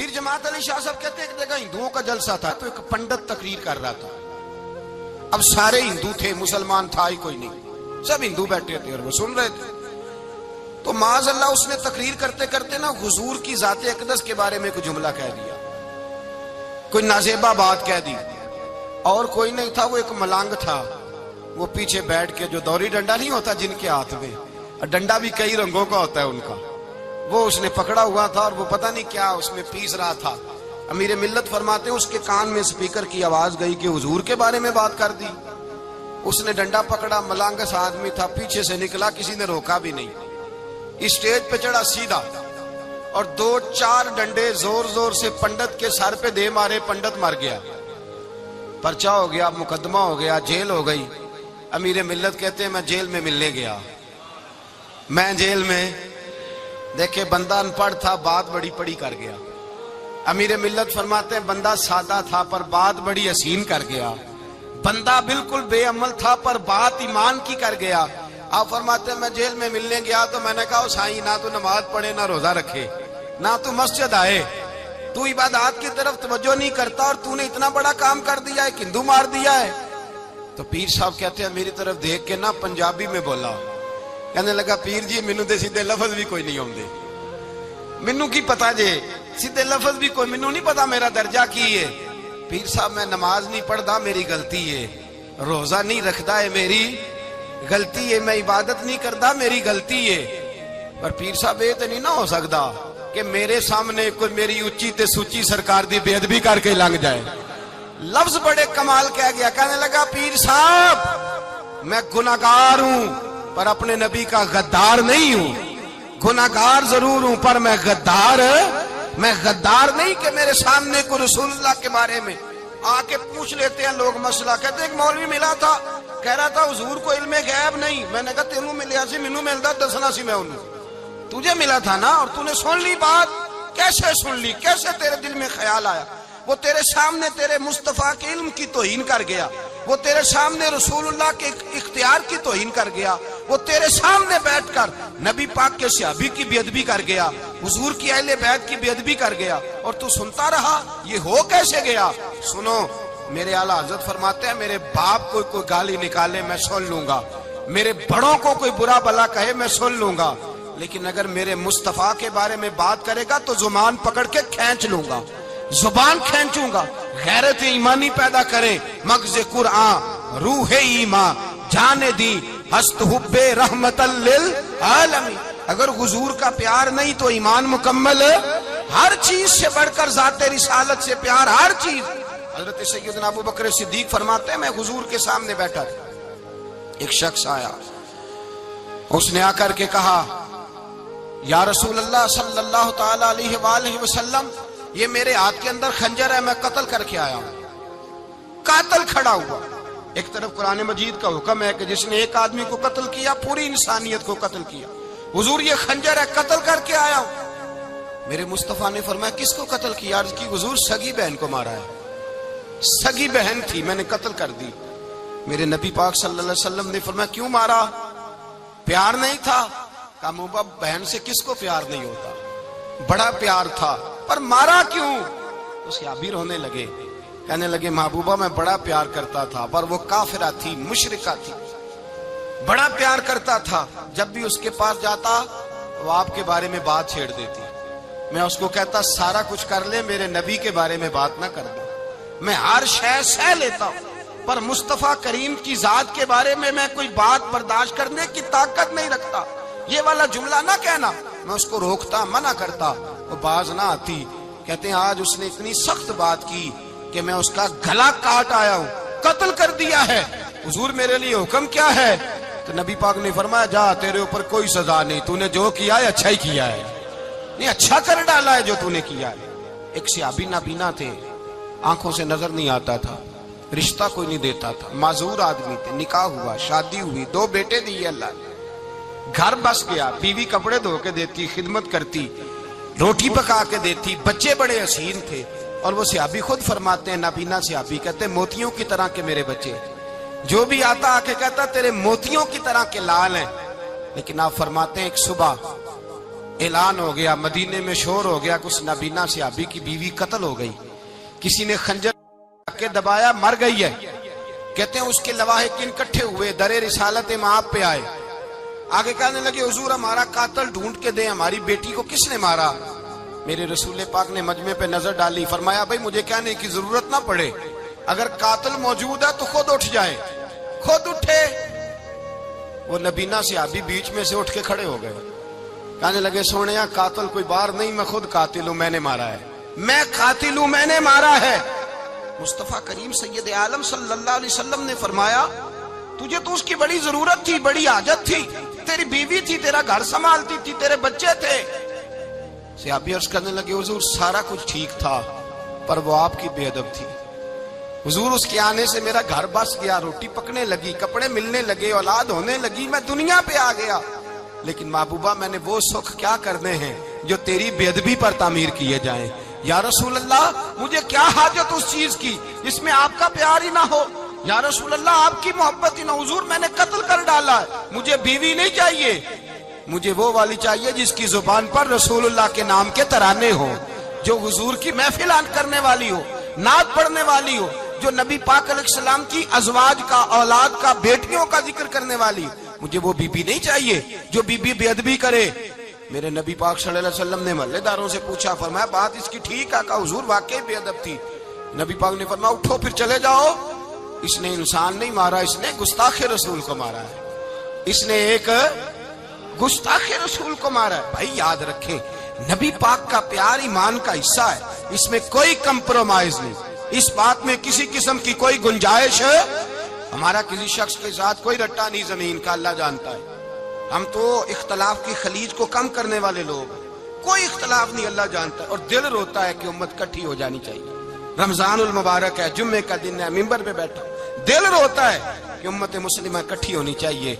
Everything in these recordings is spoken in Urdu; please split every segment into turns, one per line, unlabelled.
پھر جماعت علی شاہ صاحب کہتے ہیں ایک جگہ ہندوؤں کا جلسہ تھا تو ایک پنڈت تقریر کر رہا تھا. اب سارے ہندو تھے، مسلمان تھا ہی کوئی نہیں، سب ہندو بیٹھے تھے اور وہ سن رہے تھے. تو معاذ اللہ اس نے تقریر کرتے کرتے نا حضور کی ذات اقدس کے بارے میں کوئی جملہ کہہ دیا، کوئی نازیبہ بات کہہ دی. اور کوئی نہیں تھا، وہ ایک ملانگ تھا. وہ پیچھے بیٹھ کے، جو دوری ڈنڈا نہیں ہوتا جن کے ہاتھ میں، ڈنڈا بھی کئی رنگوں کا ہوتا ہے ان کا، وہ اس نے پکڑا ہوا تھا اور وہ پتہ نہیں کیا اس میں پیس رہا تھا. امیر ملت فرماتے ہیں اس کے کان میں سپیکر کی آواز گئی کہ حضور کے بارے میں بات کر دی. اس نے ڈنڈا پکڑا، ملانگس آدمی تھا، پیچھے سے نکلا، کسی نے روکا بھی نہیں. اسٹیج پہ چڑھا سیدھا اور 2-4 ڈنڈے زور زور سے پنڈت کے سر پہ دے مارے. پنڈت مر گیا، پرچہ ہو گیا، مقدمہ ہو گیا، جیل ہو گئی. امیر ملت کہتے ہیں میں جیل میں ملنے گیا. میں جیل میں دیکھے بندہ ان پڑھ تھا، بات بڑی پڑی کر گیا. امیر ملت فرماتے ہیں بندہ سادہ تھا پر بات بڑی حسین کر گیا. بندہ بالکل بے عمل تھا پر بات ایمان کی کر گیا. آپ فرماتے ہیں میں جیل میں ملنے گیا تو میں نے کہا سائیں نہ تو نماز پڑھے، نہ روزہ رکھے، نہ تو مسجد آئے، تو عبادات کی طرف توجہ نہیں کرتا اور تو نے اتنا بڑا کام کر دیا ہے، ہندو مار دیا ہے. تو پیر صاحب کہتے ہیں میری طرف دیکھ کے نا پنجابی میں بولا، کہنے لگا پیر جی مینوں دے سیدھے لفظ بھی کوئی نہیں آندے، مینوں کی پتا جے سیدھے لفظ بھی کوئی، مینوں نہیں پتا میرا درجہ کی ہے. پیر صاحب میں نماز نہیں پڑھدا میری غلطی ہے، روزہ نہیں رکھدا ہے میری غلطی ہے، میں عبادت نہیں کردا میری غلطی ہے. پر پیر صاحب یہ تو نہیں نہ ہو سکدا کہ میرے سامنے کوئی میری اچھی تے سچی سرکار دی بے ادبی کر کے لنگ جائے. لفظ بڑے کمال کہہ گیا، کہنے لگا پیر صاحب میں گناہگار ہوں پر اپنے نبی کا غدار نہیں ہوں. گناہگار ضرور ہوں پر میں غدار نہیں کہ میرے سامنے کو رسول اللہ کے بارے میں آ کے پوچھ لیتے ہیں لوگ مسئلہ. کہتے ایک مولوی ملا تھا، کہہ رہا تھا حضور کو علم غیب نہیں. میں نے کہا تینوں ملیا سی، مینوں ملدا دسنا سی میں انہوں. تجھے ملا تھا نا اور تو نے سن لی بات. کیسے سن لی؟ کیسے تیرے دل میں خیال آیا؟ وہ تیرے سامنے تیرے مصطفیٰ کے علم کی توہین کر گیا، وہ تیرے سامنے رسول اللہ کے اختیار کی توہین کر گیا، وہ تیرے سامنے بیٹھ کر نبی پاک کے صحابی کی بے ادبی کر گیا، حضور کی اہل بیت کی بے ادبی کر گیا، اور تو سنتا رہا. یہ ہو کیسے گیا؟ سنو، میرے اعلیٰ حضرت فرماتے ہیں میرے باپ کو کوئی گالی نکالے میں سن لوں گا، میرے بڑوں کو کوئی برا بلا کہے میں سن لوں گا، لیکن اگر میرے مصطفیٰ کے بارے میں بات کرے گا تو زبان پکڑ کے کھینچ لوں گا، زبان کھینچوں گا. غیرت ایمانی پیدا کرے مغز قرآن روح ایمان جانے دی ہست حب رحمت للعالمین. اگر حضور کا پیار نہیں تو ایمان مکمل ہے. ہر چیز سے بڑھ کر ذات رسالت سے پیار، ہر چیز. حضرت سیدنا ابو بکر صدیق فرماتے ہیں میں حضور کے سامنے بیٹھا تھا، ایک شخص آیا، اس نے آ کر کے کہا یا رسول اللہ صلی اللہ تعالی علیہ وآلہ وسلم یہ میرے ہاتھ کے اندر خنجر ہے، میں قتل کر کے آیا ہوں. قاتل کھڑا ہوا. ایک طرف قرآن مجید کا حکم ہے کہ جس نے ایک آدمی کو قتل کیا پوری انسانیت کو قتل کیا. حضور یہ خنجر ہے، قتل کر کے آیا ہوں. میرے مصطفیٰ نے فرمایا کس کو قتل کیا؟ عرض کی حضور سگی بہن کو مارا ہے، سگی بہن تھی میں نے قتل کر دی. میرے نبی پاک صلی اللہ علیہ وسلم نے فرمایا کیوں مارا؟ پیار نہیں تھا؟ کہا محبوبہ بہن سے کس کو پیار نہیں ہوتا، بڑا پیار تھا، پر مارا کیوں؟ اس صحابی رونے لگے، کہنے لگے محبوبہ میں بڑا پیار کرتا تھا پر وہ کافرہ تھی، مشرکہ تھی، بڑا پیار کرتا تھا. جب بھی اس کے پاس جاتا وہ آپ کے بارے میں بات چھیڑ دیتی. میں اس کو کہتا سارا کچھ کر لے میرے نبی کے بارے میں بات نہ کر دے. میں ہر شے سہ لیتا ہوں پر مصطفیٰ کریم کی ذات کے بارے میں کوئی بات برداشت کرنے کی طاقت نہیں رکھتا. یہ والا جملہ نہ کہنا. میں اس کو روکتا، منع کرتا، وہ باز نہ آتی. کہتے ہیں آج اس نے اتنی سخت بات کی کہ میں اس کا گلا کاٹ آیا ہوں، قتل کر دیا ہے. حضور میرے لیے حکم کیا ہے؟ تو نبی پاک نے فرمایا جا تیرے اوپر کوئی سزا نہیں، تو نے جو کیا ہے اچھا ہی کیا ہے، نہیں اچھا کر ڈالا ہے جو تو نے کیا ہے. ایک صحابی نابینا تھے، آنکھوں سے نظر نہیں آتا تھا، رشتہ کوئی نہیں دیتا تھا، معذور آدمی تھے. نکاح ہوا، شادی ہوئی، 2 بیٹے دیے اللہ نے، گھر بس گیا، بیوی کپڑے دھو کے دیتی، خدمت کرتی، روٹی پکا کے دیتی، بچے بڑے حسین تھے. اور وہ صحابی خود فرماتے ہیں، نابینا صحابی کہتے ہیں موتیوں کی طرح کے میرے بچے، جو بھی آتا آ کے کہتا تیرے موتیوں کی طرح کے لال ہیں. لیکن آپ فرماتے ہیں ایک صبح اعلان ہو گیا، مدینے میں شور ہو گیا کہ اس نابینا صحابی کی بیوی قتل ہو گئی، کسی نے خنجر کے دبایا، مر گئی ہے۔ کہتے ہیں اس کے لواحقین اکٹھے ہوئے، در رسالت مآب پہ آئے، آگے کہنے لگے حضور ہمارا قاتل ڈھونڈ کے دیں، ہماری بیٹی کو کس نے مارا؟ میرے رسول پاک نے مجمع پہ نظر ڈالی، فرمایا بھائی مجھے کہنے کی ضرورت نہ پڑے، اگر قاتل موجود ہے تو خود اٹھ جائے۔ خود اٹھے، وہ نبینا صحابی بیچ میں سے اٹھ کے کھڑے ہو گئے، کہنے لگے سونیا قاتل کوئی بار نہیں، میں خود قاتل ہوں، میں نے مارا ہے، میں قاتل ہوں، میں نے مارا ہے۔ مصطفیٰ کریم سید عالم صلی اللہ علیہ وسلم نے فرمایا تجھے تو اس کی بڑی ضرورت تھی، بڑی حاجت تھی، تیری بیوی تھی، تیرا گھر سنبھالتی تھی، تیرے بچے تھے۔ صحابی عرض کرنے لگے حضور سارا کچھ ٹھیک تھا پر وہ آپ کی بے ادب تھی، حضور اس کے آنے سے میرا گھر بس گیا، روٹی پکنے لگی، کپڑے ملنے لگے، اولاد ہونے لگی، میں دنیا پہ آ گیا، لیکن محبوبہ میں نے وہ سکھ کیا کرنے ہیں جو تیری بے ادبی پر تعمیر کیے جائیں۔ یا رسول اللہ مجھے کیا حاجت اس چیز کی جس میں آپ کا پیار ہی نہ ہو، یا رسول اللہ آپ کی محبت ہی نہ، حضور میں نے قتل کر ڈالا ہے، مجھے بیوی نہیں چاہیے، مجھے وہ والی چاہیے جس کی زبان پر رسول اللہ کے نام کے ترانے ہوں، جو حضور کی محفل کرنے والی ہو، نعت پڑھنے والی ہو، جو نبی پاک علیہ السلام کی ازواج کا، اولاد کا، بیٹیوں کا ذکر کرنے والی، مجھے وہ بی بی نہیں چاہیے جو بی بی بے ادبی کرے۔ میرے نبی پاک صلی اللہ علیہ وسلم نے محلے داروں سے پوچھا، فرمایا بات اس کی ٹھیک ہے؟ کہا حضور واقعی بے ادب تھی۔ نبی پاک نے فرمایا اٹھو پھر چلے جاؤ، اس نے انسان نہیں مارا، اس نے گستاخ رسول کو مارا ہے، اس نے ایک گستاخ رسول کو مارا ہے۔ بھائی یاد رکھیں نبی پاک کا پیار ایمان کا حصہ ہے، اس میں کوئی کمپرومائز نہیں، اس بات میں کسی قسم کی کوئی گنجائش ہے، ہمارا کسی شخص کے ساتھ کوئی رٹا نہیں زمین کا، اللہ جانتا ہے، ہم تو اختلاف کی خلیج کو کم کرنے والے لوگ، کوئی اختلاف نہیں، اللہ جانتا ہے، اور دل روتا ہے کہ امت کٹھی ہو جانی چاہیے۔ رمضان المبارک ہے، جمعے کا دن ہے، منبر پہ بیٹھا، دل روتا ہے کہ امت مسلمہ کٹھی ہونی چاہیے،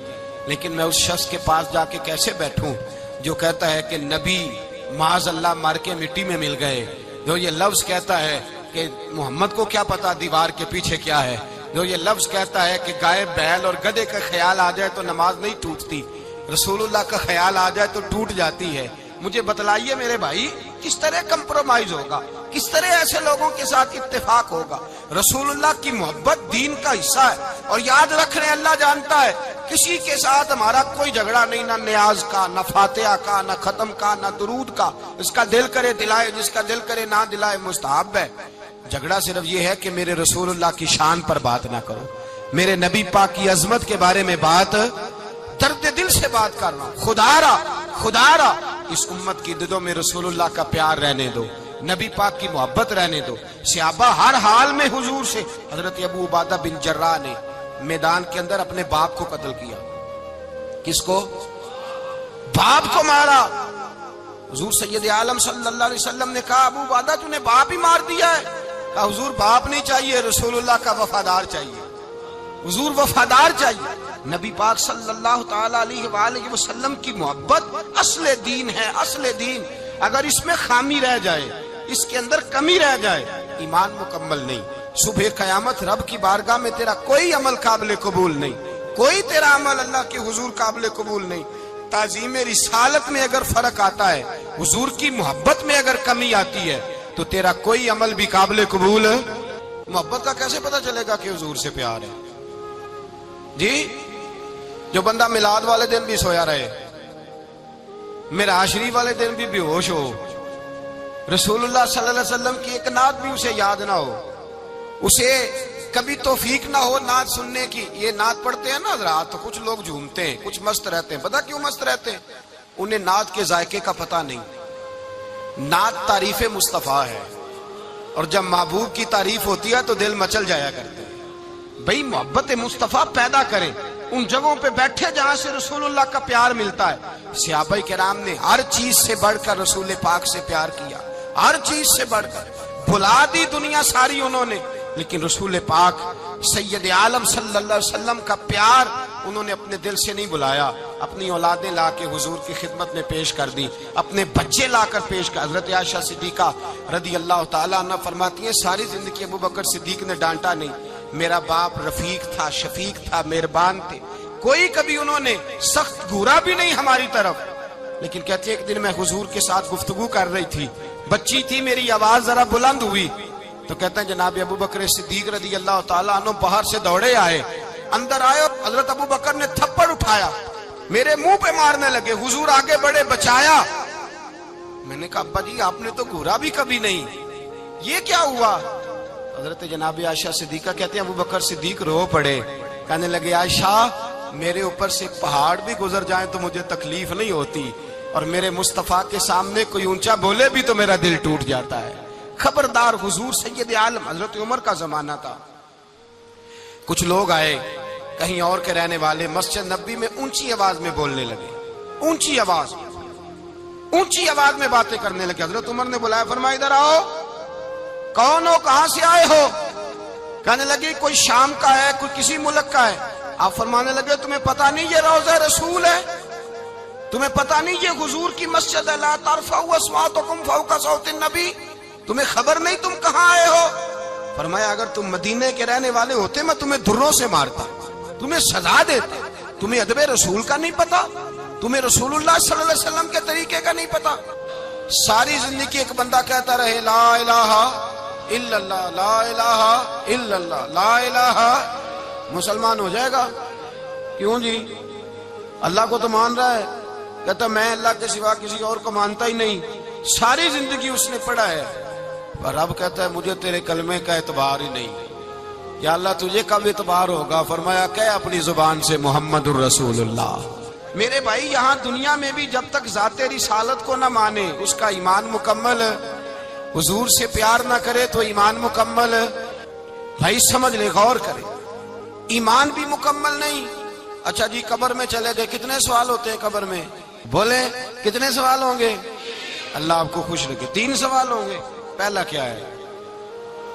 لیکن میں اس شخص کے پاس جا کے کیسے بیٹھوں جو کہتا ہے کہ نبی معاذ اللہ مار کے مٹی میں مل گئے، جو یہ لفظ کہتا ہے کہ محمد کو کیا پتا دیوار کے پیچھے کیا ہے، جو یہ لفظ کہتا ہے کہ گائے بیل اور گدھے کا خیال آ جائے تو نماز نہیں ٹوٹتی، رسول اللہ کا خیال آ جائے تو ٹوٹ جاتی ہے۔ مجھے بتلائیے میرے بھائی کس طرح کمپرومائز ہوگا، کس طرح ایسے لوگوں کے ساتھ اتفاق ہوگا؟ رسول اللہ کی محبت دین کا حصہ ہے، اور یاد رکھ رہے اللہ جانتا ہے کسی کے ساتھ ہمارا کوئی جھگڑا نہیں، نہ نیاز کا، نہ فاتحہ کا، نہ ختم کا، نہ درود کا، اس کا دل کرے دلائے، جس کا دل کرے نہ دلائے، مستحب ہے۔ جھگڑا صرف یہ ہے کہ میرے رسول اللہ کی شان پر بات نہ کرو، میرے نبی پاک کی عظمت کے بارے میں بات، درد دل سے بات کرنا، خدا را اس امت کی دلوں میں رسول اللہ کا پیار رہنے دو، نبی پاک کی محبت رہنے دو۔ صحابہ ہر حال میں حضور سے، حضرت ابو عبادہ بن جراح نے میدان کے اندر اپنے باپ کو قتل کیا، کس کو؟ باپ کو مارا۔ حضور سید عالم صلی اللہ علیہ وسلم نے کہا ابو عبادہ تو نے باپ ہی مار دیا ہے؟ کہا حضور باپ نہیں چاہیے، رسول اللہ کا وفادار چاہیے، حضور وفادار چاہیے۔ نبی پاک صلی اللہ تعالی علیہ وآلہ وسلم کی محبت اصل دین ہے، اصل دین۔ اگر اس میں خامی رہ جائے، اس کے اندر کمی رہ جائے، ایمان مکمل نہیں۔ صبح قیامت رب کی بارگاہ میں تیرا کوئی عمل قابل قبول نہیں، کوئی تیرا عمل اللہ کے حضور قابل قبول نہیں۔ تعظیم رسالت میں اگر فرق آتا ہے، حضور کی محبت میں اگر کمی آتی ہے، تو تیرا کوئی عمل بھی قابل قبول۔ محبت کا کیسے پتہ چلے گا کہ حضور سے پیار ہے؟ جی جو بندہ میلاد والے دن بھی سویا رہے، معراج شریف والے دن بھی بے ہوش ہو، رسول اللہ صلی اللہ علیہ وسلم کی ایک نعت بھی اسے یاد نہ ہو، اسے کبھی توفیق نہ ہو نعت سننے کی۔ یہ نعت پڑھتے ہیں نا حضرات تو کچھ لوگ جھومتے ہیں، کچھ مست رہتے ہیں۔ پتہ کیوں مست رہتے ہیں؟ انہیں نعت کے ذائقے کا پتہ نہیں۔ نعت تعریف مصطفیٰ ہے، اور جب محبوب کی تعریف ہوتی ہے تو دل مچل جایا کرتے ہیں۔ بھئی محبت مصطفیٰ پیدا کریں ان جگہوں پہ بیٹھے جہاں سے رسول اللہ کا پیار ملتا ہے۔ صحابہ کرام نے ہر چیز سے بڑھ کر رسول پاک سے پیار کیا، ہر چیز سے بڑھ کر، بھلا دی دنیا ساری انہوں نے، لیکن رسول پاک سید عالم صلی اللہ علیہ وسلم کا پیار انہوں نے اپنے دل سے نہیں بلایا، اپنی اولادیں لا کے حضور کی خدمت میں پیش کر دی، اپنے بچے لا کر پیش کر۔ حضرت عائشہ صدیقہ رضی اللہ تعالیٰ عنہ فرماتی ہیں ساری زندگی ابو بکر صدیق نے ڈانٹا نہیں، میرا باپ رفیق تھا، شفیق تھا، مہربان تھے، کوئی کبھی انہوں نے سخت گھورا بھی نہیں ہماری طرف، لیکن کہتے ایک دن میں حضور کے ساتھ گفتگو کر رہی تھی، بچی تھی، میری آواز ذرا بلند ہوئی تو کہتے ہیں جناب ابو بکر صدیق رضی اللہ تعالیٰ عنہ باہر سے دوڑے آئے، اندر آئے اور حضرت ابو بکر نے تھپڑ اٹھایا، میرے منہ پہ مارنے لگے، حضور آگے بڑھے، بچایا۔ میں نے کہا ابا جی آپ نے تو گھورا بھی کبھی نہیں، یہ کیا ہوا؟ حضرت جناب عائشہ صدیقہ کہتے ہیں ابو بکر صدیق رو پڑے، کہنے لگے عائشہ میرے اوپر سے پہاڑ بھی گزر جائیں تو مجھے تکلیف نہیں ہوتی، اور میرے مصطفیٰ کے سامنے کوئی اونچا بولے بھی تو میرا دل ٹوٹ جاتا ہے۔ خبردار، حضور سید عالم حضرت عمر کا زمانہ تھا، کچھ لوگ آئے کہیں اور کے رہنے والے، مسجد نبوی میں اونچی آواز میں بولنے لگے، اونچی آواز میں باتیں کرنے لگے۔ حضرت عمر نے بلایا، فرمایا ادھر آؤ، کون ہو، کہاں سے آئے ہو؟ کہنے لگے کوئی شام کا ہے، کوئی کسی ملک کا ہے۔ آپ فرمانے لگے تمہیں پتا نہیں یہ روضہ رسول ہے؟ تمہیں پتا نہیں یہ حضور کی مسجد ہے؟ لا ترفعوا اصواتکم فوق صوت النبی، تمہیں خبر نہیں تم کہاں آئے ہو؟ فرمایا اگر تم مدینے کے رہنے والے ہوتے میں تمہیں دھروں سے مارتا، تمہیں سزا دیتا۔ تمہیں ادب رسول کا نہیں پتا؟ تمہیں رسول اللہ صلی اللہ علیہ وسلم کے طریقے کا نہیں پتا؟ ساری زندگی ایک بندہ کہتا رہے لا الہ الا اللہ، لا الہ الا اللہ، لا الہ، مسلمان ہو جائے گا؟ کیوں جی؟ اللہ کو تو مان رہا ہے، کہتا میں اللہ کے سوا کسی اور کو مانتا ہی نہیں، ساری زندگی اس نے پڑھا ہے، پر رب کہتا ہے مجھے تیرے کلمے کا اعتبار ہی نہیں۔ یا اللہ تجھے کب اعتبار ہوگا؟ فرمایا کہ اپنی زبان سے محمد الرسول اللہ۔ میرے بھائی یہاں دنیا میں بھی جب تک ذات رسالت کو نہ مانے اس کا ایمان مکمل، حضور سے پیار نہ کرے تو ایمان مکمل، بھائی سمجھ لے، غور کرے، ایمان بھی مکمل نہیں۔ اچھا جی قبر میں چلے گئے، کتنے سوال ہوتے ہیں قبر میں؟ بولے کتنے سوال ہوں گے؟ اللہ آپ کو خوش رکھے، 3 سوال ہوں گے۔ پہلا کیا ہے؟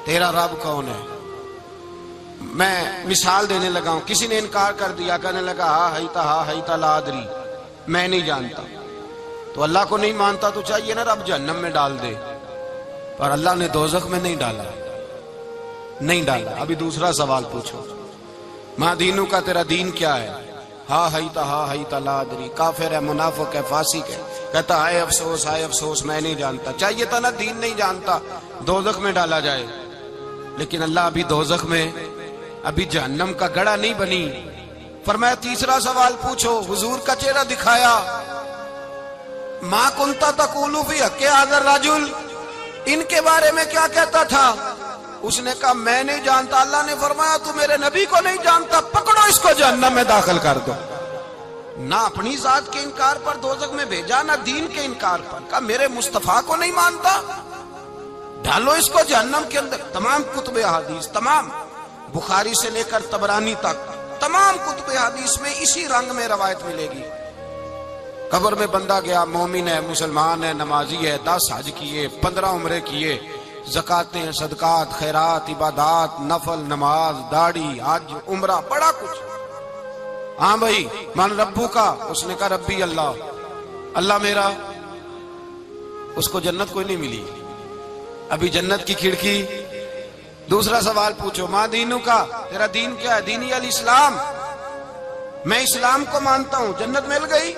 تیرا رب کون ہے؟ میں مثال دینے لگا ہوں، کسی نے انکار کر دیا، کہنے لگا ہا ہیتا لا ادری، میں نہیں جانتا، تو اللہ کو نہیں مانتا تو چاہیے نا رب جہنم میں ڈال دے، پر اللہ نے دوزخ میں نہیں ڈالا۔ ابھی دوسرا سوال پوچھو، ماں دینو کا تیرا دین کیا ہے؟ ہا ہیتا لا ادری، کافر ہے، منافق ہے، فاسق ہے، کہتا ہائے افسوس میں نہیں جانتا، چاہیے تھا نا دین نہیں جانتا دوزخ میں ڈالا جائے، لیکن اللہ ابھی دوزخ میں، ابھی جہنم کا گڑھا نہیں بنی۔ فرمایا تیسرا سوال پوچھو، حضور کا چہرہ دکھایا، ما کنتا تقول فی حق ھذا الرجل، ان کے بارے میں کیا کہتا تھا؟ اس نے کہا میں نہیں جانتا۔ اللہ نے فرمایا تو میرے نبی کو نہیں جانتا، پکڑو اس کو جہنم میں داخل کر دو۔ نہ اپنی ذات کے انکار پر دوزخ میں بھیجا، نہ دین کے انکار پر، کہا میرے مصطفیٰ کو نہیں مانتا، ڈالو اس کو جہنم کے اندر۔ تمام کتب احادیث، تمام بخاری سے لے کر طبرانی تک، تمام کتب حدیث میں اسی رنگ میں روایت ملے گی۔ قبر میں بندہ گیا، مومن ہے، مسلمان ہے، نمازی ہے، 10 حج کیے، 15 عمرے کیے، زکاتیں، صدقات، خیرات، عبادات، نفل، نماز، داڑھی، حج، عمرہ، بڑا کچھ۔ ہاں بھائی من ربو کا، اس نے کہا ربی اللہ، اللہ میرا۔ اس کو جنت کوئی نہیں ملی، ابھی جنت کی کھڑکی۔ دوسرا سوال پوچھو، ماں دینو کا، تیرا دین کیا ہے؟ دینی الاسلام، میں اسلام کو مانتا ہوں، جنت مل گئی۔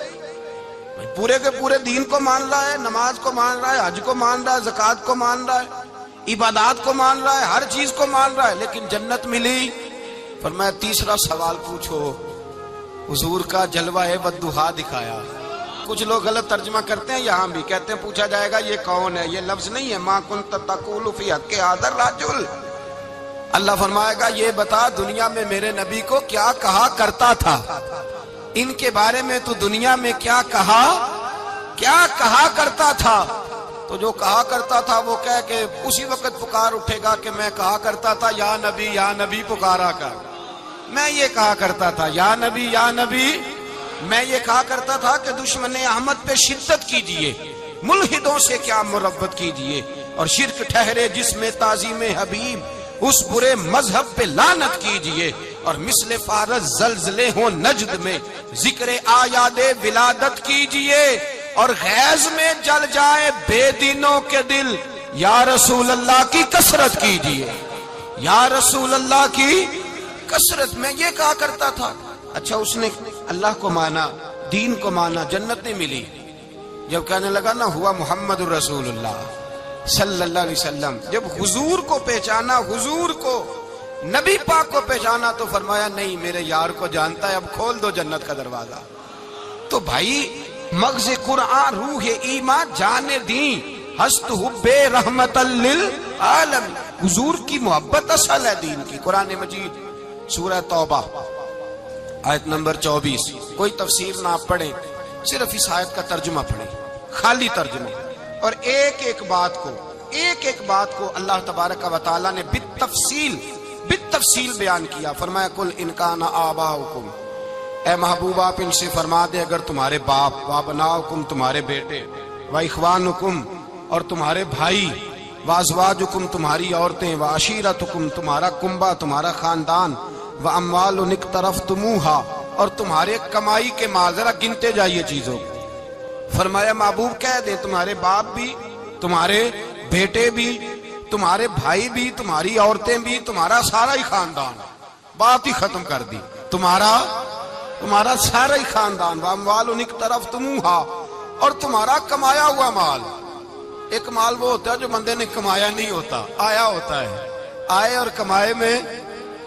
پورے کے پورے دین کو مان رہا ہے، نماز کو مان رہا ہے، حج کو مان رہا ہے، زکات کو مان رہا ہے، عبادات کو مان رہا ہے، ہر چیز کو مان رہا ہے، لیکن جنت ملی۔ فرمایا تیسرا سوال پوچھو، حضور کا جلوہ والضحیٰ دکھایا۔ کچھ لوگ غلط ترجمہ کرتے ہیں، یہاں بھی کہتے ہیں پوچھا جائے گا یہ کون ہے، یہ لفظ نہیں ہے ما کنت تقول فی حق ھذا الرجل۔ اللہ فرمائے گا یہ بتا دنیا میں میرے نبی کو کیا کہا کرتا تھا، ان کے بارے میں تو دنیا میں کیا کہا کرتا تھا۔ تو جو کہا کرتا تھا وہ کہہ کہ اسی وقت پکار اٹھے گا کہ میں کہا کرتا تھا یا نبی پکارا کر، میں یہ کہا کرتا تھا یا نبی، میں یہ کہا کرتا تھا کہ دشمن احمد پہ شدت کیجئے، ملحدوں سے کیا مربت کیجئے، اور شرک ٹھہرے جس میں تعظیم حبیب، اس برے مذہب پہ لعنت کیجئے، اور مثل فارس زلزلے ہوں نجد میں ذکر آیاد ولادت کیجئے، اور غیظ میں جل جائے بے دینوں کے دل، یا رسول اللہ کی کثرت کیجئے، یا رسول اللہ کی کثرت۔ میں یہ کہا کرتا تھا۔ اچھا اس نے اللہ کو مانا، دین کو مانا، جنت نہیں ملی، جب کہنے لگا نا ہوا محمد الرسول اللہ صلی اللہ علیہ وسلم، جب حضور کو پہچانا، حضور کو، نبی پاک کو پہچانا، تو فرمایا نہیں میرے یار کو جانتا ہے، اب کھول دو جنت کا دروازہ۔ تو بھائی مغز قرآن روح ایمان جانے دیں ہست حب رحمت للعالم، حضور کی محبت اصل ہے دین کی۔ قرآن مجید سورہ توبہ آیت نمبر 24، کوئی تفسیر نہ آپ پڑھیں، صرف اس آیت کا ترجمہ پڑھیں، خالی ترجمہ، اور ایک ایک بات کو اللہ تبارک و تعالیٰ نے بالتفصیل بیان کیا۔ فرمایا کل ان کان آباؤکم، اے محبوب آپ ان سے فرما دے اگر تمہارے باپ، وابناؤکم تمہارے بیٹے، واخوانکم اور تمہارے بھائی، وازواجکم تمہاری عورتیں، وعشیرتکم تمہارا کنبہ تمہارا خاندان، واموال اقترفتموہا اور تمہارے کمائی کے مال، ذرا گنتے جائیے چیزوں کو۔ فرمایا محبوب کہہ دیں تمہارے باپ بھی، تمہارے بیٹے بھی، تمہارے بھائی بھی، تمہاری عورتیں بھی، تمہارا سارا ہی خاندان، بات ہی ختم کر دی، تمہارا سارا ہی خاندان، واموال اقترفتموہا اور تمہارا کمایا ہوا مال۔ ایک مال وہ ہوتا ہے جو بندے نے کمایا نہیں ہوتا، آیا ہوتا ہے، آئے اور کمائے میں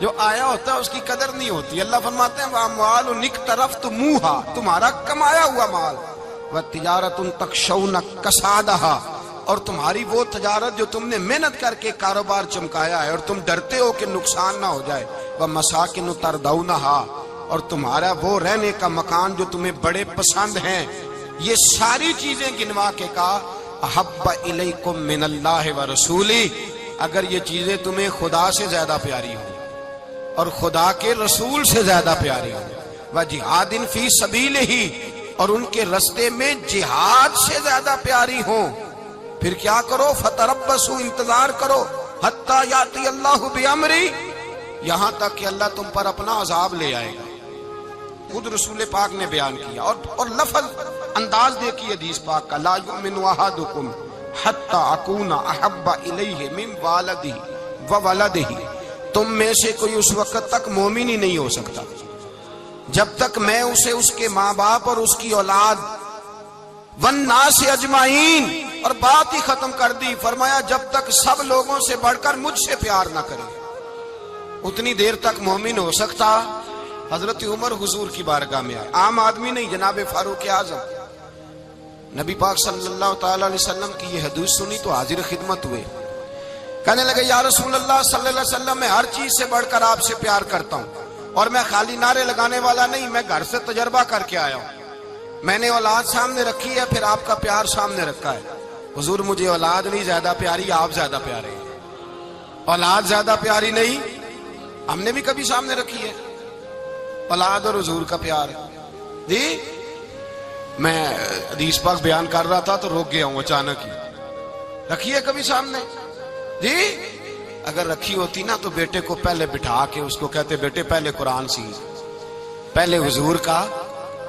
جو آیا ہوتا ہے اس کی قدر نہیں ہوتی۔ اللہ فرماتے ہیں واموال اقترفتموہا تمہارا کمایا ہوا مال، وتجارۃ تخشون کسادہا اور تمہاری وہ تجارت جو تم نے محنت کر کے کاروبار چمکایا ہے اور تم ڈرتے ہو کہ نقصان نہ ہو جائے، ومساکن ترضونہا اور تمہارا وہ رہنے کا مکان جو تمہیں بڑے پسند ہیں۔ یہ ساری چیزیں گنوا کے کہا احب الیکم من اللہ ورسولہ، اگر یہ چیزیں تمہیں خدا سے زیادہ پیاری ہوں اور خدا کے رسول سے زیادہ پیاری ہوں، وجہاد فی سبیلہ اور ان کے رستے میں جہاد سے زیادہ پیاری ہوں، پھر کیا کرو فتربصوا انتظار کرو حتی یاتی اللہ بامری، یہاں تک کہ اللہ تم پر اپنا عذاب لے آئے گا۔ خود رسول پاک نے بیان کیا اور لفظ انداز دیکھیے حدیث پاک کا، لا یؤمن احدکم حتی اکون احب الیہ من والدہ وولدہ، تم میں سے کوئی اس وقت تک مومن ہی نہیں ہو سکتا جب تک میں اسے اس کے ماں باپ اور اس کی اولاد والناس اجمعین، اور بات ہی ختم کر دی، فرمایا جب تک سب لوگوں سے بڑھ کر مجھ سے پیار نہ کرے اتنی دیر تک مومن ہو سکتا۔ حضرت عمر حضور کی بارگاہ میں آئے، عام آدمی نہیں، جناب فاروق اعظم، نبی پاک صلی اللہ تعالی علیہ وسلم کی یہ حدیث سنی تو حاضر خدمت ہوئے، کہنے لگے یا رسول اللہ صلی اللہ علیہ وسلم میں ہر چیز سے بڑھ کر آپ سے پیار کرتا ہوں، اور میں خالی نعرے لگانے والا نہیں، میں گھر سے تجربہ کر کے آیا ہوں، میں نے اولاد سامنے رکھی ہے، پھر آپ کا پیار سامنے رکھا ہے، حضور مجھے اولاد نہیں زیادہ پیاری، آپ زیادہ پیارے ہیں، اولاد زیادہ پیاری نہیں، ہم نے بھی کبھی سامنے رکھی ہے اولاد اور حضور کا پیار ہے جی۔ میں حدیث پاک بیان کر رہا تھا تو روک گیا ہوں اچانک ہی، رکھی ہے کبھی سامنے جی؟ اگر رکھی ہوتی نا تو بیٹے کو پہلے بٹھا کے اس کو کہتے بیٹے پہلے قرآن سیکھ، پہلے حضور کا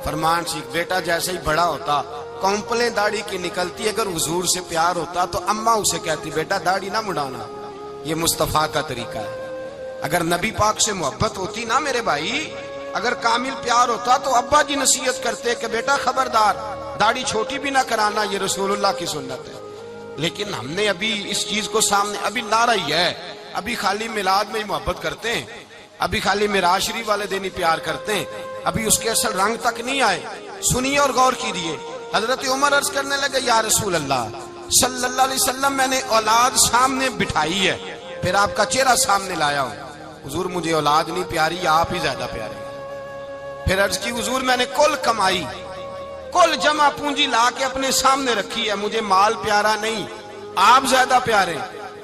فرمان سیکھ۔ بیٹا جیسے ہی بڑا ہوتا کونپلیں داڑھی کی نکلتی، اگر حضور سے پیار ہوتا تو اماں اسے کہتی بیٹا داڑھی نہ مڑانا، یہ مصطفیٰ کا طریقہ ہے۔ اگر نبی پاک سے محبت ہوتی نا میرے بھائی، اگر کامل پیار ہوتا تو ابا جی نصیحت کرتے کہ بیٹا خبردار داڑھی چھوٹی بھی نہ کرانا، یہ رسول اللہ کی سنت ہے۔ لیکن ہم نے ابھی اس چیز کو سامنے ابھی لا رہی ہے، ابھی خالی میلاد میں ہی محبت کرتے ہیں، ابھی خالی معراج شریف والے دن ہی پیار کرتے ہیں، ابھی اس کے اصل رنگ تک نہیں آئے۔ سنیے اور غور کیجیے، حضرت عمر عرض کرنے لگے یا رسول اللہ صلی اللہ علیہ وسلم میں نے اولاد سامنے بٹھائی ہے، پھر آپ کا چہرہ سامنے لایا ہوں، حضور مجھے اولاد نہیں پیاری، آپ ہی زیادہ پیارے۔ پھر عرض کی حضور میں نے کل کمائی، کل جمع پونجی لا کے اپنے سامنے رکھی ہے، مجھے مال پیارا نہیں، آپ زیادہ پیارے۔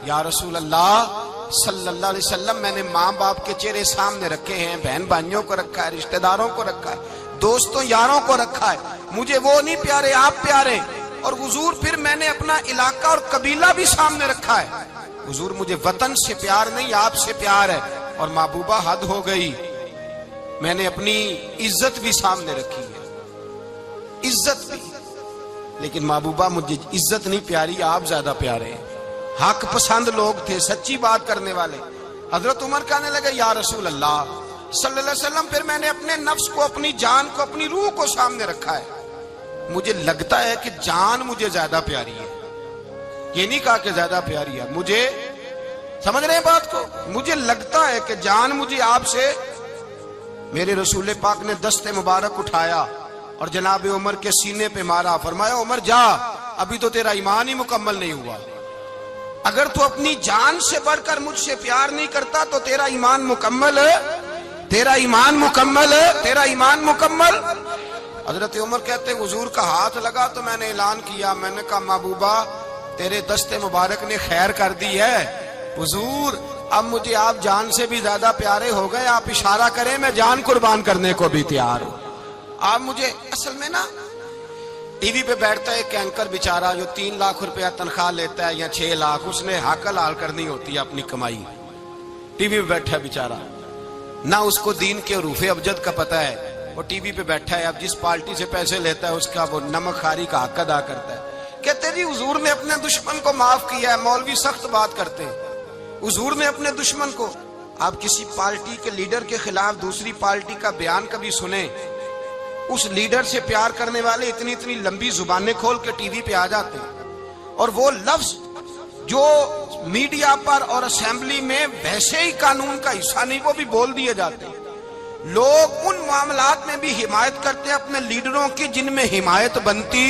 یا رسول اللہ صلی اللہ علیہ وسلم میں نے ماں باپ کے چہرے سامنے رکھے ہیں، بہن بھائیوں کو رکھا ہے، رشتہ داروں کو رکھا ہے، دوستوں یاروں کو رکھا ہے، مجھے وہ نہیں پیارے، آپ پیارے۔ اور حضور پھر میں نے اپنا علاقہ اور قبیلہ بھی سامنے رکھا ہے، حضور مجھے وطن سے پیار نہیں، آپ سے پیار ہے۔ اور محبوبہ حد ہو گئی، میں نے اپنی عزت بھی سامنے رکھی ہے، عزت بھی، لیکن محبوبہ مجھے عزت نہیں پیاری، آپ زیادہ پیارے ہیں۔ حق پسند لوگ تھے، سچی بات کرنے والے۔ حضرت عمر کہنے لگے یا رسول اللہ صلی اللہ علیہ وسلم پھر میں نے اپنے نفس کو، اپنی جان کو، اپنی روح کو سامنے رکھا ہے، مجھے لگتا ہے کہ جان مجھے زیادہ پیاری ہے. یہ نہیں کہا کہ زیادہ پیاری ہے مجھے. سمجھ رہے ہیں بات کو؟ مجھے لگتا ہے کہ جان مجھے آپ سے. میرے رسول پاک نے دست مبارک اٹھایا اور جناب عمر کے سینے پہ مارا. فرمایا عمر جا، ابھی تو تیرا ایمان ہی مکمل نہیں ہوا. اگر تو اپنی جان سے بڑھ کر مجھ سے پیار نہیں کرتا تو تیرا ایمان مکمل ہے، تیرا ایمان مکمل ہے، تیرا ایمان مکمل. حضرت عمر کہتے حضور کا ہاتھ لگا تو میں نے اعلان کیا. میں نے کہا محبوبہ تیرے دست مبارک نے خیر کر دی ہے. حضور اب مجھے آپ جان سے بھی زیادہ پیارے ہو گئے، آپ اشارہ کریں میں جان قربان کرنے کو بھی تیار ہوں. آپ مجھے اصل میں نا ٹی وی پہ بیٹھتا ہے ایک اینکر بیچارہ جو 3 لاکھ روپیہ تنخواہ لیتا ہے یا 6 لاکھ، اس نے حق حلال کرنی ہوتی ہے اپنی کمائی. ٹی وی پہ بیٹھا ہے بیچارہ، نہ اس کو دین کے حروف ابجد کا پتہ ہے. وہ ٹی وی پہ بیٹھا ہے، اب جس پارٹی سے پیسے لیتا ہے اس کا وہ نمک خاری کا حق ادا کرتا ہے. کہتے جی حضور نے اپنے دشمن کو معاف کیا ہے. مولوی سخت بات کرتے ہیں. حضور نے اپنے دشمن کو. آپ کسی پارٹی کے لیڈر کے خلاف دوسری پارٹی کا بیان کبھی سنیں، اس لیڈر سے پیار کرنے والے اتنی اتنی لمبی زبانیں کھول کے ٹی وی پہ آ جاتے ہیں اور وہ لفظ جو میڈیا پر اور اسمبلی میں ویسے ہی قانون کا حصہ نہیں وہ بھی بول دیے جاتے ہیں. لوگ ان معاملات میں بھی حمایت کرتے ہیں اپنے لیڈروں کی جن میں حمایت بنتی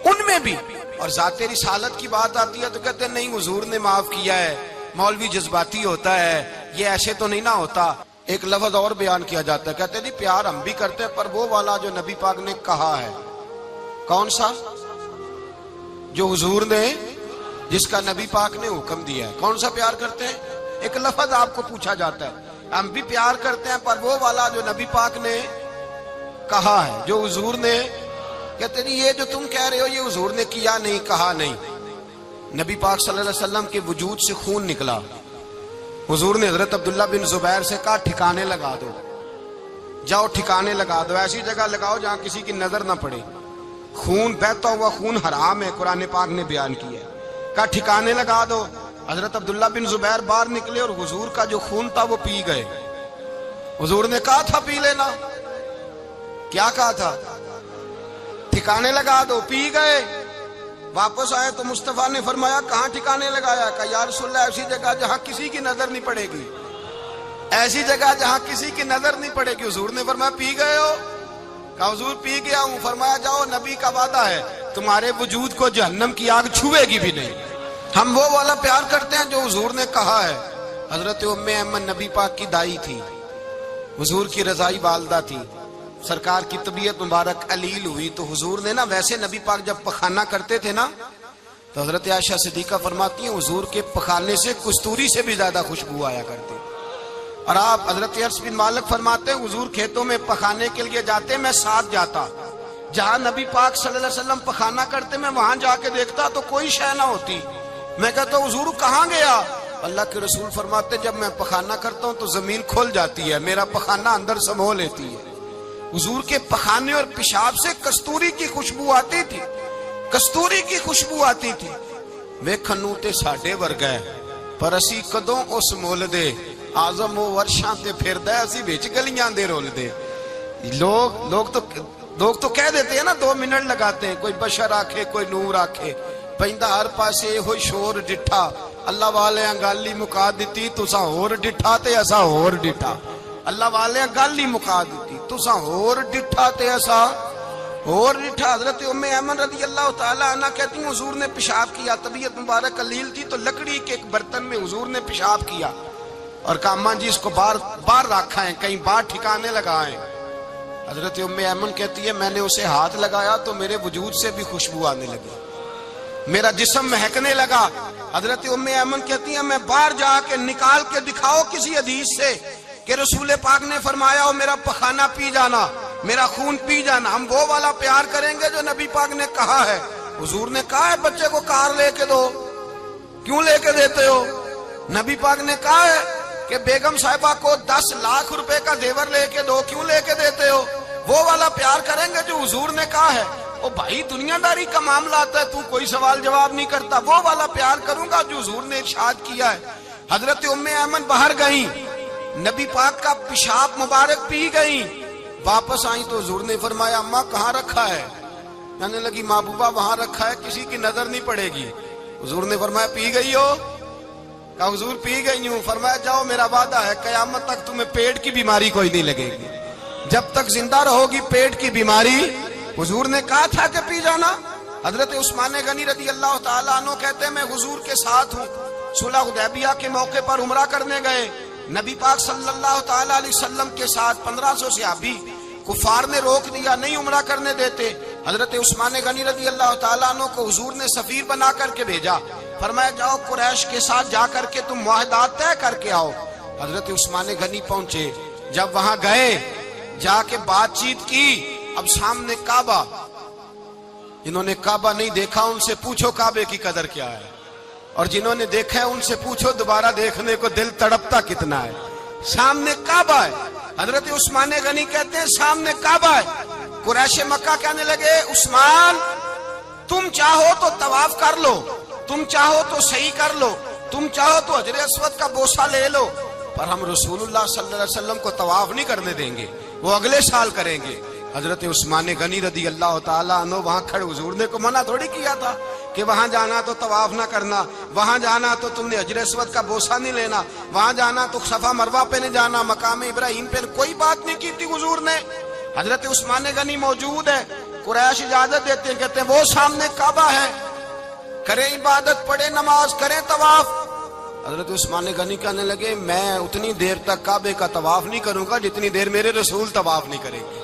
ان میں بھی. اور ذات رسالت کی بات آتی ہے تو کہتے ہیں نہیں حضور نے معاف کیا ہے. مولوی جذباتی ہوتا ہے، یہ ایسے تو نہیں نہ ہوتا. ایک لفظ اور بیان کیا جاتا ہے، کہتے ہیں پیار ہم بھی کرتے ہیں پر وہ والا جو نبی پاک نے کہا ہے. کون سا؟ جو حضور نے، جس کا نبی پاک نے حکم دیا ہے. کون سا پیار کرتے ہیں؟ ایک لفظ آپ کو پوچھا جاتا ہے، ہم بھی پیار کرتے ہیں پر وہ والا جو نبی پاک نے کہا ہے، جو حضور نے. کہتے ہیں یہ جو تم کہہ رہے ہو یہ حضور نے کیا نہیں، کہا نہیں. نبی پاک صلی اللہ علیہ وسلم کے وجود سے خون نکلا. حضور نے حضرت عبداللہ بن زبیر سے کہا ٹھکانے لگا دو، جاؤ ٹھکانے لگا دو، ایسی جگہ لگاؤ جہاں کسی کی نظر نہ پڑے. خون بہتا ہوا خون حرام ہے، قرآن پاک نے بیان کیا ہے. کہا ٹھکانے لگا دو. حضرت عبداللہ بن زبیر باہر نکلے اور حضور کا جو خون تھا وہ پی گئے. حضور نے کہا تھا پی لینا، کیا کہا تھا؟ ٹھکانے لگا دو. پی گئے. واپس آئے تو مصطفیٰ نے فرمایا کہاں ٹھکانے لگایا؟ کہا یا رسول اللہ ایسی جگہ جہاں کسی کی نظر نہیں پڑے گی، ایسی جگہ جہاں کسی کی نظر نہیں پڑے گی. حضور نے فرمایا پی گئے ہو؟ کہا حضور پی گیا ہوں. فرمایا جاؤ نبی کا وعدہ ہے تمہارے وجود کو جہنم کی آگ چھوئے گی بھی نہیں. ہم وہ والا پیار کرتے ہیں جو حضور نے کہا ہے. حضرت ام ایمن نبی پاک کی دائی تھی، حضور کی رضائی والدہ تھی. سرکار کی طبیعت مبارک علیل ہوئی تو حضور نے نا ویسے نبی پاک جب پخانہ کرتے تھے نا تو حضرت عائشہ صدیقہ فرماتی ہیں حضور کے پخانے سے کستوری سے بھی زیادہ خوشبو آیا کرتی. اور آپ حضرت انس بن مالک فرماتے ہیں حضور کھیتوں میں پخانے کے لیے جاتے میں ساتھ جاتا. جہاں نبی پاک صلی اللہ علیہ وسلم پخانہ کرتے میں وہاں جا کے دیکھتا تو کوئی شے نہ ہوتی. میں کہتا حضور کہاں گیا؟ اللہ کے رسول فرماتے جب میں پخانہ کرتا ہوں تو زمین کھل جاتی ہے، میرا پخانہ اندر سمو لیتی ہے. حضور کے پخانے اور پیشاب سے کستوری کی خوشبو آتی تھی، کستوری کی خوشبو آتی تھی. ویکھنوں تے ساڈے ورگا ہے پر اسی کدوں اس مول دے آزم و ورشاں تے پھردا ہے اسی وچ گلیاں دے رول دے. لوگ تو کہہ دیتے ہیں نا 2 منٹ لگاتے ہیں، کوئی بشر آکھے کوئی نور آکھے، پیندا ہر پاسے ہوئی شور ڈٹھا. اللہ والے گالی مکا دیتی تساں ہور ڈٹھا تے اساں ہور ڈٹھا. اللہ والے گالی مکا دیتی تساں ہور ڈٹھا تے اساں ہور ڈٹھا. حضرت ام ایمن رضی اللہ تعالی عنہ کہتی ہیں حضور نے پیشاب کیا، طبیعت مبارک علیل تھی تو لکڑی کے ایک برتن میں حضور نے پیشاب کیا اور کہا اماں جی اس کو باہر رکھا ہے، کہیں باہر ٹھکانے لگائیں. حضرت ام ایمن کہتی ہے میں نے اسے ہاتھ لگایا تو میرے وجود سے بھی خوشبو آنے لگی، میرا جسم مہکنے لگا. حضرت ام ایمن کہتی ہیں میں باہر جا کے نکال کے دکھاؤ کسی حدیث سے کہ رسول پاک نے فرمایا ہو میرا پخانہ پی جانا، میرا خون پی جانا. ہم وہ والا پیار کریں گے جو نبی پاک نے کہا ہے. حضور نے کہا ہے بچے کو کار لے کے دو، کیوں لے کے دیتے ہو؟ نبی پاک نے کہا ہے کہ بیگم صاحبہ کو 10 لاکھ روپے کا زیور لے کے دو، کیوں لے کے دیتے ہو؟ وہ والا پیار کریں گے جو حضور نے کہا ہے. او بھائی دنیا داری کا معاملہ آتا ہے تو کوئی سوال جواب نہیں کرتا. وہ والا پیار کروں گا جو حضور نے ارشاد کیا ہے. حضرت ام ایمن باہر گئیں، نبی پاک کا پیشاب مبارک پی گئیں، واپس آئیں تو حضور نے فرمایا اماں کہاں رکھا ہے؟ کہنے لگی محبوبہ وہاں رکھا ہے کسی کی نظر نہیں پڑے گی. حضور نے فرمایا پی گئی ہو؟ کہا حضور پی گئی ہوں. فرمایا جاؤ میرا وعدہ ہے قیامت تک تمہیں پیٹ کی بیماری کوئی نہیں لگے گی. جب تک زندہ رہو گی پیٹ کی بیماری. حضور نے کہا تھا کہ پی جانا. حضرت عثمان غنی رضی اللہ تعالیٰ عنہ کہتے ہیں میں حضور کے ساتھ ہوں. صلح حدیبیہ کے موقع پر عمرہ کرنے گئے. نبی پاک صلی اللہ تعالیٰ علیہ وسلم کے ساتھ 1500 صحابی. کفار نے روک دیا نہیں عمرہ کرنے دیتے. حضرت عثمان غنی رضی اللہ تعالیٰ عنہ کو حضور نے سفیر بنا کر کے بھیجا. فرمایا جاؤ قریش کے ساتھ جا کر کے تم معاہدات طے کر کے آؤ. حضرت عثمان غنی پہنچے. جب وہاں گئے جا کے بات چیت کی. اب سامنے کعبہ. جنہوں نے کعبہ نہیں دیکھا ان سے پوچھو کعبے کی قدر کیا ہے, اور جنہوں نے دیکھا ہے ان سے پوچھو دوبارہ دیکھنے کو دل تڑپتا کتنا ہے. سامنے کعبہ ہے. حضرت عثمان غنی کہتے ہیں سامنے کعبہ ہے. قریش مکہ کہنے لگے عثمان تم چاہو تو طواف کر لو, تم چاہو تو صحیح کر لو, تم چاہو تو حجر اسود کا بوسہ لے لو, پر ہم رسول اللہ صلی اللہ علیہ وسلم کو طواف نہیں کرنے دیں گے, وہ اگلے سال کریں گے. حضرت عثمان غنی رضی اللہ تعالیٰ عنہ وہاں کھڑے. حضور نے کو منع تھوڑی کیا تھا کہ وہاں جانا تو طواف نہ کرنا, وہاں جانا تو تم نے حجر اسود کا بوسہ نہیں لینا, وہاں جانا تو صفا مروہ پہ نہیں جانا, مقام ابراہیم پہ کوئی بات نہیں کی تھی حضور نے. حضرت عثمان غنی موجود ہے. قریش اجازت دیتے ہیں, کہتے ہیں وہ سامنے کعبہ ہے, کریں عبادت, پڑھیں نماز, کریں طواف. حضرت عثمان غنی کہنے لگے میں اتنی دیر تک کعبے کا طواف نہیں کروں گا جتنی دیر میرے رسول طواف نہیں کریں گے.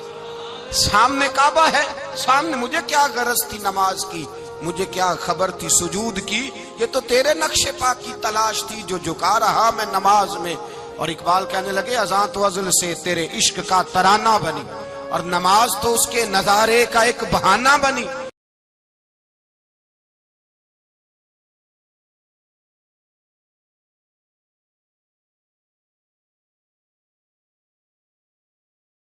سامنے کعبہ ہے, سامنے مجھے کیا غرض تھی نماز کی, مجھے کیا خبر تھی سجود کی, یہ تو تیرے نقش پا کی تلاش تھی جو جھکا رہا میں نماز میں. اور اقبال کہنے لگے اذان تو ازل سے تیرے عشق کا ترانہ بنی, اور نماز تو اس کے نظارے کا ایک بہانہ بنی.